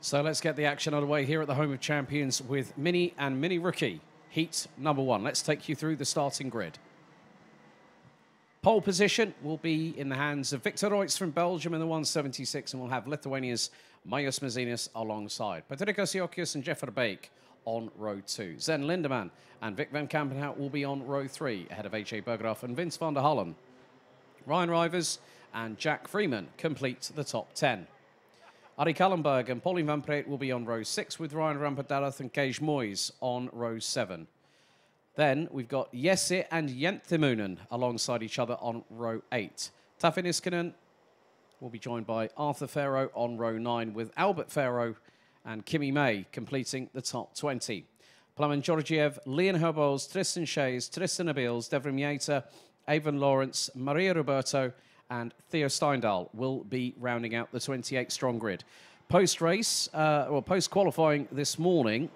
So let's get the action underway here at the Home of Champions with Mini and Mini Rookie. Heat number 1. Let's take you through the starting grid. Pole position will be in the hands of Victor Royts from Belgium in the 176, and we'll have Lithuania's Majus Mazinis alongside. Patricas Jokius and Jeff Verbeek on row 2. Zen Lindemann and Vic van Kampenhout will be on row 3, ahead of H.A. Bergeraff and Vince van der Hullen. Ryan Rivers and Jack Freeman complete the top 10. Arie Kallenberg and Pauline van Preet will be on row 6, with Ryan Rampadarath and Kees Moyes on row 7. Then we've got Jesse and Jenthimunen alongside each other on row 8. Tafi Niskanen will be joined by Arthur Farrow on row 9, with Albert Farrow and Kimi May completing the top 20. Plamen Georgiev, Leon Herboz, Tristan Shays, Tristan Abils, Devrim Yater, Avon Lawrence, Maria Roberto and Theo Steindal will be rounding out the 28-strong grid. Post-race, post-qualifying this morning,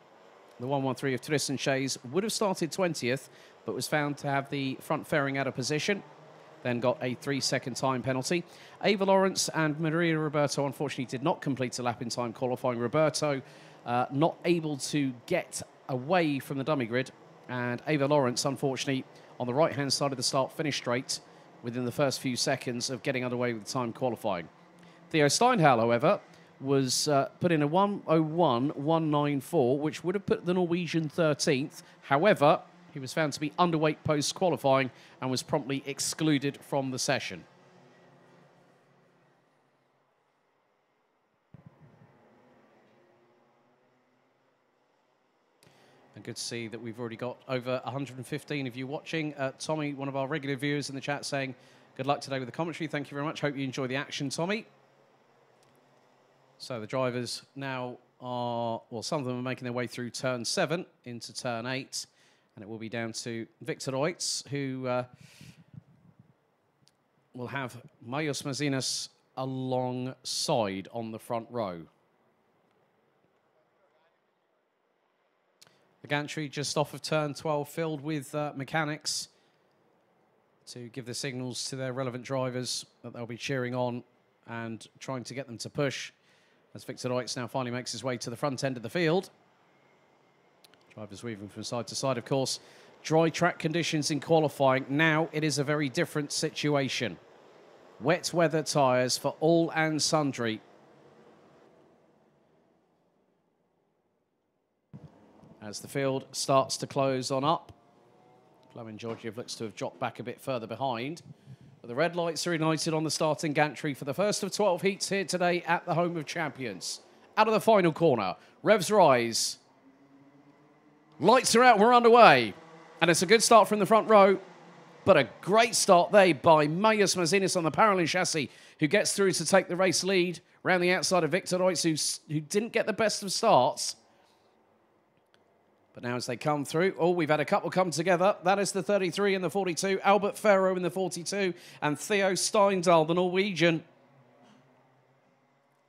the 113 of Tristan Shays would have started 20th, but was found to have the front fairing out of position, then got a 3-second time penalty. Ava Lawrence and Maria Roberto unfortunately did not complete a lap in time qualifying. Roberto not able to get away from the dummy grid, and Ava Lawrence unfortunately on the right-hand side of the start finished straight within the first few seconds of getting underway with time qualifying. Theo Steinhal, however, was put in a 1:01.194, which would have put the Norwegian 13th. However, he was found to be underweight post-qualifying and was promptly excluded from the session. And good to see that we've already got over 115 of you watching. Tommy, one of our regular viewers in the chat, saying, good luck today with the commentary. Thank you very much. Hope you enjoy the action, Tommy. So the drivers now are, well, some of them are making their way through turn 7 into turn 8. And it will be down to Victor Royts, who will have Majus Mazinis alongside on the front row. The gantry just off of turn 12 filled with mechanics to give the signals to their relevant drivers that they'll be cheering on and trying to get them to push as Victor Royts now finally makes his way to the front end of the field. Drivers weaving from side to side, of course. Dry track conditions in qualifying. Now it is a very different situation. Wet weather tyres for all and sundry. As the field starts to close on up, Plamen Georgiev looks to have dropped back a bit further behind. But the red lights are ignited on the starting gantry for the first of 12 heats here today at the Home of Champions. Out of the final corner, revs rise. Lights are out, we're underway. And it's a good start from the front row, but a great start there by Majus Mazinis on the Parallel chassis, who gets through to take the race lead around the outside of Victor Royts, who didn't get the best of starts. But now as they come through, oh, we've had a couple come together. That is the 33 and the 42, Albert Farrow in the 42, and Theo Steindal, the Norwegian.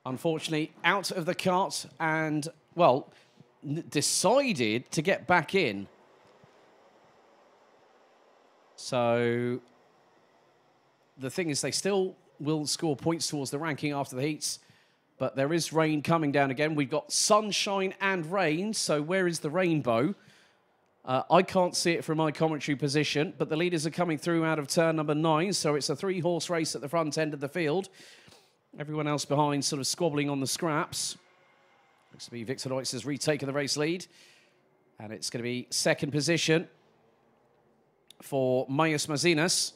Unfortunately, out of the kart and, well, decided to get back in. So the thing is, they still will score points towards the ranking after the heats. But there is rain coming down again. We've got sunshine and rain, so where is the rainbow? I can't see it from my commentary position, but the leaders are coming through out of turn number 9, so it's a 3-horse race at the front end of the field. Everyone else behind sort of squabbling on the scraps. Looks to be Victor Royts has retaken the race lead, and it's going to be second position for Majus Mazinis.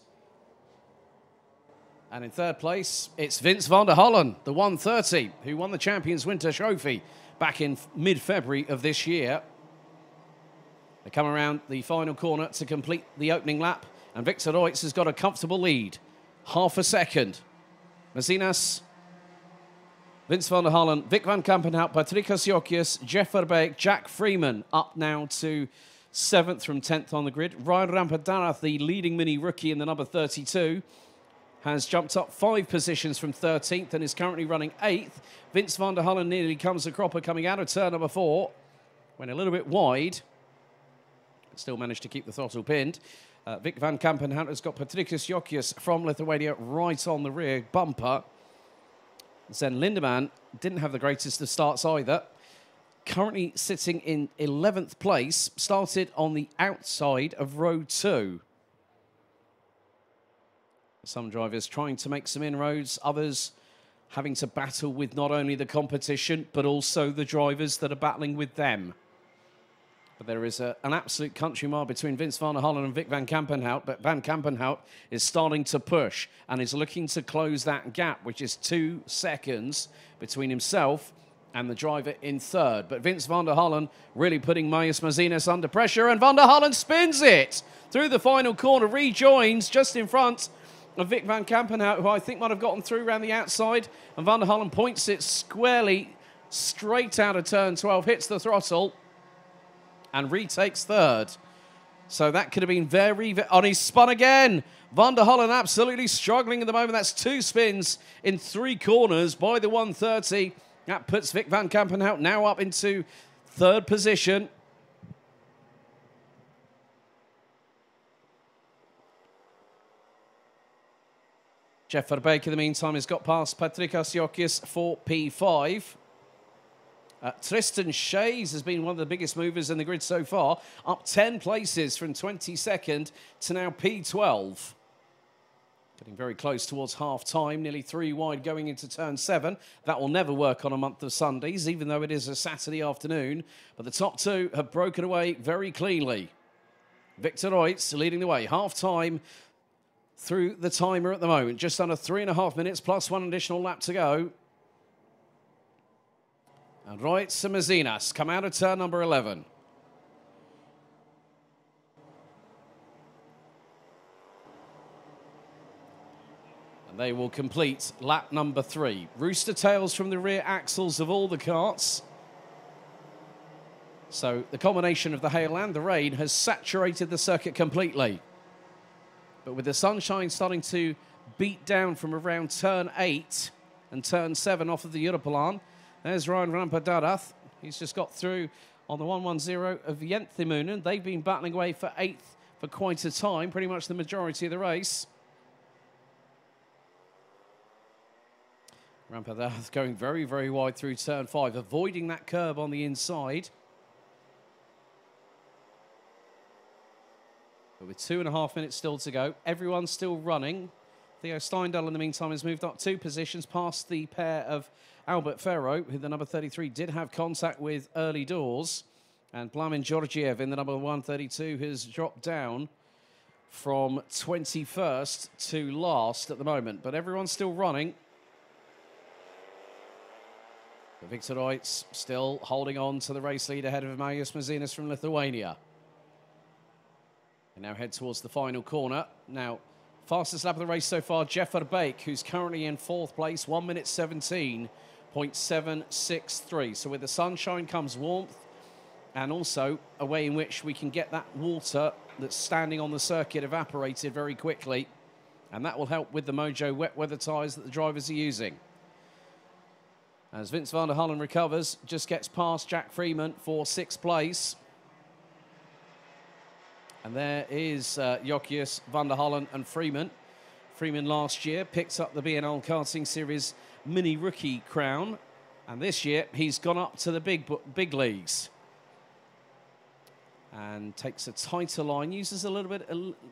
And in third place, it's Vince van der Hullen, the 130, who won the Champions Winter Trophy back in mid-February of this year. They come around the final corner to complete the opening lap, and Victor Royts has got a comfortable lead. Half a second. Mazinis, Vince van der Hullen, Vic van Kampenhout, Patricas Jokius, Jeff Verbeek, Jack Freeman up now to 7th from 10th on the grid. Ryan Rampadarath, the leading mini rookie in the number 32, has jumped up 5 positions from 13th and is currently running 8th. Vince van der Hullen nearly comes a cropper coming out of turn number 4. Went a little bit wide, but still managed to keep the throttle pinned. Vic van Kampenhout has got Patricas Jokius from Lithuania right on the rear bumper. Zen Lindemann didn't have the greatest of starts either. Currently sitting in 11th place, started on the outside of row 2. Some drivers trying to make some inroads, others having to battle with not only the competition, but also the drivers that are battling with them. But there is an absolute country mile between Vince van der Hollen and Vic van Kampenhout, but Van Kampenhout is starting to push and is looking to close that gap, which is 2 seconds between himself and the driver in third. But Vince van der Hollen really putting Marius Marzinus under pressure, and van der Hollen spins it through the final corner, rejoins just in front of Vic van Kampenhout, who I think might have gotten through around the outside, and van der Hollen points it squarely straight out of turn 12, hits the throttle, and retakes third. So that could have been very... And he's spun again. Van der Hollen absolutely struggling at the moment. That's 2 spins in 3 corners by the 130. That puts Vic van Kampenhout now up into third position. Jeff Verbeek, in the meantime, has got past Patrick Asiokis for P5. Tristan Shays has been one of the biggest movers in the grid so far, up 10 places from 22nd to now P12. Getting very close towards half-time, nearly 3 wide going into turn 7. That will never work on a month of Sundays, even though it is a Saturday afternoon. But the top 2 have broken away very cleanly. Victor Reutz leading the way, half-time through the timer at the moment. Just under 3.5 minutes plus 1 additional lap to go. And Reutz and Marzinus come out of turn number 11. And they will complete lap number 3. Rooster tails from the rear axles of all the karts. So the combination of the hail and the rain has saturated the circuit completely. But with the sunshine starting to beat down from around turn 8 and turn 7 off of the Europlan, there's Ryan Rampadarath. He's just got through on the 110 of Jenthemunen. They've been battling away for 8th for quite a time, pretty much the majority of the race. Rampadarath going very, very wide through turn 5, avoiding that curb on the inside. But with 2.5 minutes still to go, everyone's still running. Theo Steindl, in the meantime, has moved up 2 positions past the pair of Albert Ferro, who the number 33 did have contact with early doors. And Plamen Georgiev in the number 132 has dropped down from 21st to last at the moment. But everyone's still running. But Victor Reutz still holding on to the race lead ahead of Marius Marzinus from Lithuania. And now head towards the final corner. Now, fastest lap of the race so far, Jeff Verbeek, who's currently in 4th place, 1 minute 17.763. So with the sunshine comes warmth, and also a way in which we can get that water that's standing on the circuit evaporated very quickly. And that will help with the Mojo wet weather tyres that the drivers are using. As Vince van der Hollen recovers, just gets past Jack Freeman for 6th place. And there is Jokius, van der Hollen and Freeman. Freeman last year picked up the BNL Karting Series Mini Rookie crown. And this year he's gone up to the big leagues. And takes a tighter line, uses a little bit,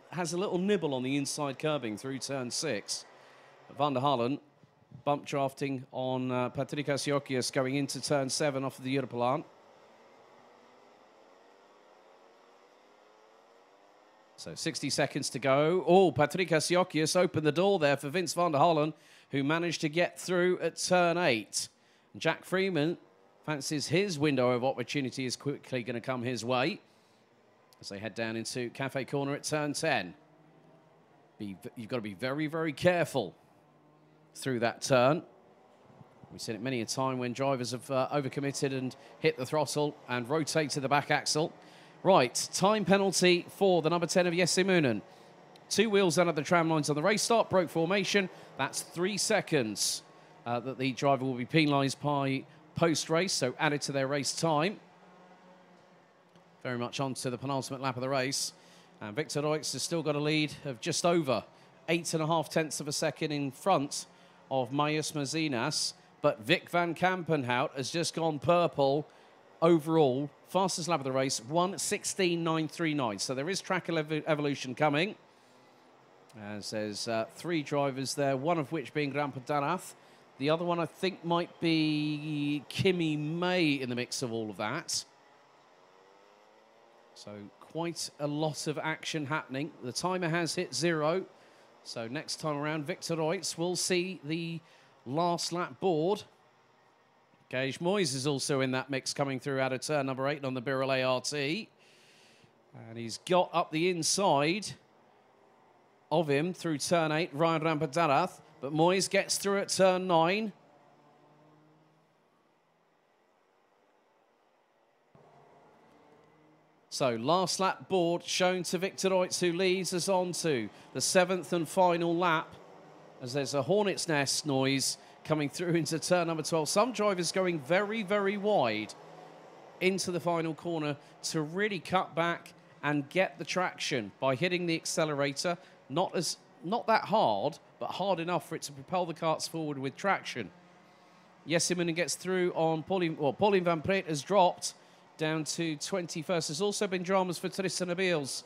has a little nibble on the inside curbing through turn 6. But van der Hollen bump drafting on Patrick Jokius going into turn 7 off of the Europlan. So 60 seconds to go. Oh, Patrick Jokius opened the door there for Vince van der Hollen, who managed to get through at turn 8. Jack Freeman fancies his window of opportunity is quickly going to come his way as they head down into Cafe Corner at turn 10. You've got to be very, very careful through that turn. We've seen it many a time when drivers have overcommitted and hit the throttle and rotated the back axle. Right, time penalty for the number 10 of Jenthemunen. 2 wheels under the tram lines on the race start, broke formation. That's 3 seconds that the driver will be penalised by post-race, so added to their race time. Very much on to the penultimate lap of the race. And Victor Reutz has still got a lead of just over 8.5 tenths of a second in front of Marius Marzinus. but Vic van Kampenhout has just gone purple overall. Fastest lap of the race, 1:16.939. So there is track evolution coming. As there's 3 drivers there, one of which being Rampadarath. The other one, I think, might be Kimi May in the mix of all of that. So quite a lot of action happening. The timer has hit 0. So next time around, Victor Reutz will see the last lap board. Gage Moyes is also in that mix coming through out of turn number 8 on the Birrell ART. And he's got up the inside of him through turn 8, Ryan Rampadarath. But Moyes gets through at turn 9. So last lap board shown to Victor Reutz, who leads us on to the 7th and final lap, as there's a hornet's nest noise coming through into turn number 12. Some drivers going very, very wide into the final corner to really cut back and get the traction by hitting the accelerator. Not that hard, but hard enough for it to propel the karts forward with traction. Jessiminen gets through on Pauline van Preet has dropped down to 21st. There's also been dramas for Tristan Abeels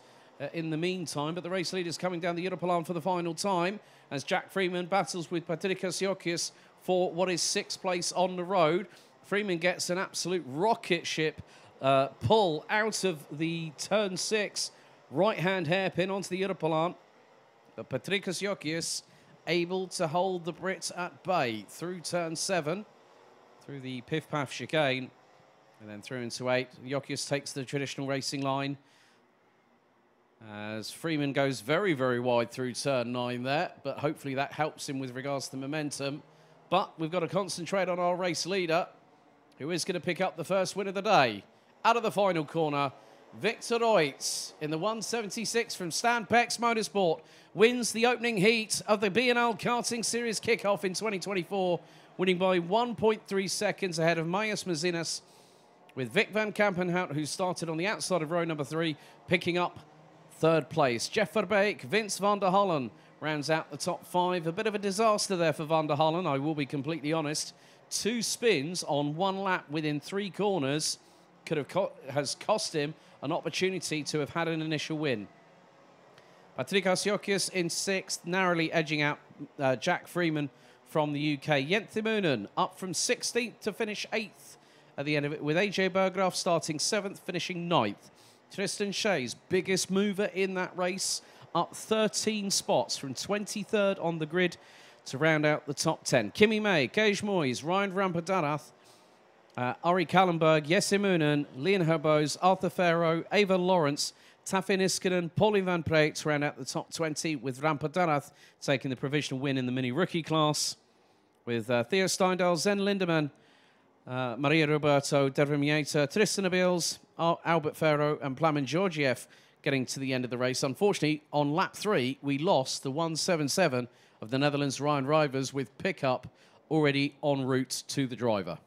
in the meantime, but the race leader's coming down the Europalan for the final time as Jack Freeman battles with Patricas Siokius for what is 6th place on the road. Freeman gets an absolute rocket ship pull out of the turn 6 right-hand hairpin onto the Europalan. But Patricas Siokius able to hold the Brits at bay through turn 7, through the piff-paff chicane, and then through into 8. Siokius takes the traditional racing line as Freeman goes very, very wide through turn 9 there, but hopefully that helps him with regards to momentum. But we've got to concentrate on our race leader, who is going to pick up the first win of the day. Out of the final corner, Victor Reutz in the 176 from Stan Pex Motorsport wins the opening heat of the BNL Karting Series kickoff in 2024, winning by 1.3 seconds ahead of Mayas Mazinas, with Vic van Kampenhout, who started on the outside of row number 3, picking up 3rd place. Jeff Verbeek, Vince van der Hollen rounds out the top 5. A bit of a disaster there for van der Hollen, I will be completely honest. 2 spins on 1 lap within 3 corners has cost him an opportunity to have had an initial win. Patricas Siokius in 6th, narrowly edging out Jack Freeman from the UK. Jente Moonen up from 16th to finish 8th at the end of it, with AJ Berggraaf starting 7th, finishing 9th. Tristan Shea's biggest mover in that race, up 13 spots from 23rd on the grid to round out the top 10. Kimi May, Gage Moyes, Ryan Rampadarath, Ari Kallenberg, Jesse Moonen, Leon Herbos, Arthur Farrow, Ava Lawrence, Taffin Iskanen, Pauline van Preet to round out the top 20, with Rampadarath taking the provisional win in the mini rookie class, with Theo Steindal, Zen Lindemann, Maria Roberto, Devrim Yater, Tristan Abeels, Albert Farrow and Plamen Georgiev getting to the end of the race. Unfortunately, on lap 3, we lost the 177 of the Netherlands' Ryan Rivers, with pickup already en route to the driver.